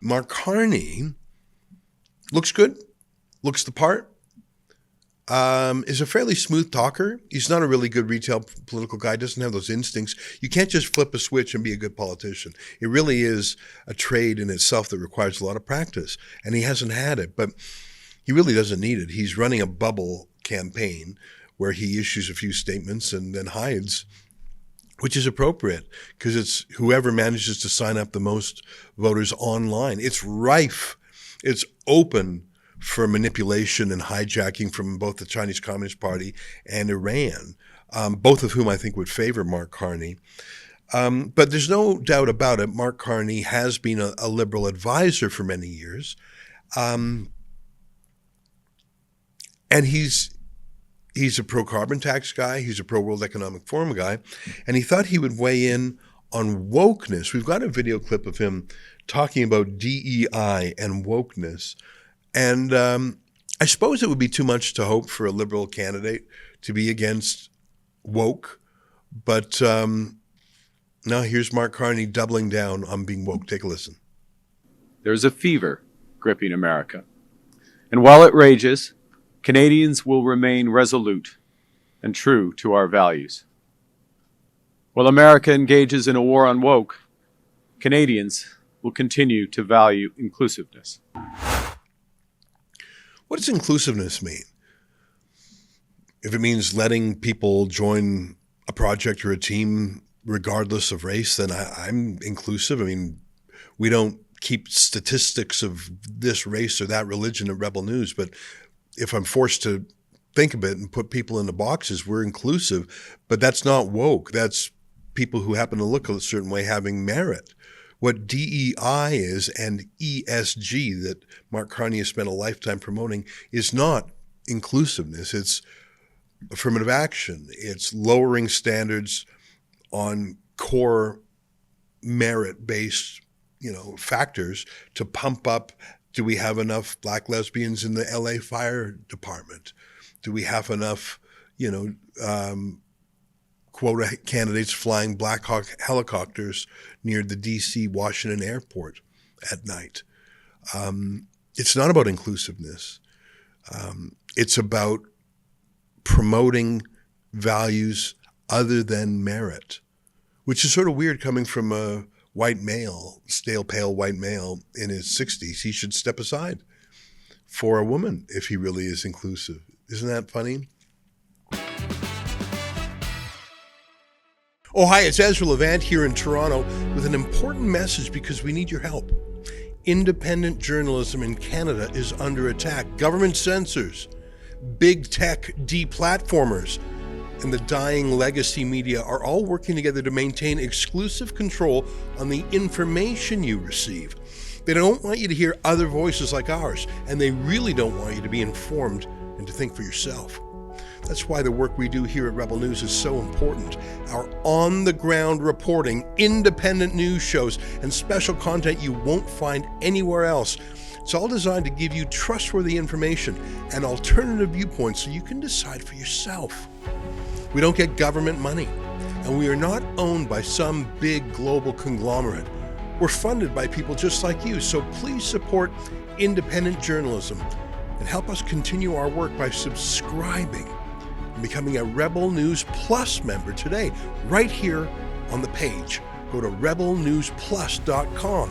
Mark Carney looks good, looks the part, is a fairly smooth talker. He's not a really good retail political guy, doesn't have those instincts. You can't just flip a switch and be a good politician. It really is a trade in itself that requires a lot of practice, and he hasn't had it, but he really doesn't need it. He's running a bubble campaign where he issues a few statements and then hides, which is appropriate because it's whoever manages to sign up the most voters online. It's rife. It's open for manipulation and hijacking from both the Chinese Communist Party and Iran, both of whom I think would favor Mark Carney. But there's no doubt about it. Mark Carney has been a liberal advisor for many years. And he's a pro-carbon tax guy. He's a pro-World Economic Forum guy. And he thought he would weigh in on wokeness. We've got a video clip of him talking about DEI and wokeness. And I suppose it would be too much to hope for a liberal candidate to be against woke. But now here's Mark Carney doubling down on being woke. Take a listen. There's a fever gripping America. And while it rages, Canadians will remain resolute and true to our values. While America engages in a war on woke, Canadians will continue to value inclusiveness. What does inclusiveness mean? If it means letting people join a project or a team regardless of race, then I'm inclusive. I mean, we don't keep statistics of this race or that religion at Rebel News, but if I'm forced to think of it and put people into boxes, we're inclusive, but that's not woke. That's people who happen to look a certain way having merit. What DEI is and ESG that Mark Carney has spent a lifetime promoting is not inclusiveness. It's affirmative action. It's lowering standards on core merit-based, factors to pump up. Do we have enough black lesbians in the LA fire department? Do we have enough, quota candidates flying Black Hawk helicopters near the DC Washington airport at night? It's not about inclusiveness. It's about promoting values other than merit, which is sort of weird coming from a white male, stale, pale white male in his 60s. He should step aside for a woman if he really is inclusive. Isn't that funny? Oh, hi, it's Ezra Levant here in Toronto with an important message because we need your help. Independent journalism in Canada is under attack. Government censors, big tech deplatformers, and the dying legacy media are all working together to maintain exclusive control on the information you receive. They don't want you to hear other voices like ours, and they really don't want you to be informed and to think for yourself. That's why the work we do here at Rebel News is so important. Our on-the-ground reporting, independent news shows, and special content you won't find anywhere else. It's all designed to give you trustworthy information and alternative viewpoints so you can decide for yourself. We don't get government money, and we are not owned by some big global conglomerate. We're funded by people just like you, so please support independent journalism and help us continue our work by subscribing and becoming a Rebel News Plus member today, right here on the page. Go to rebelnewsplus.com.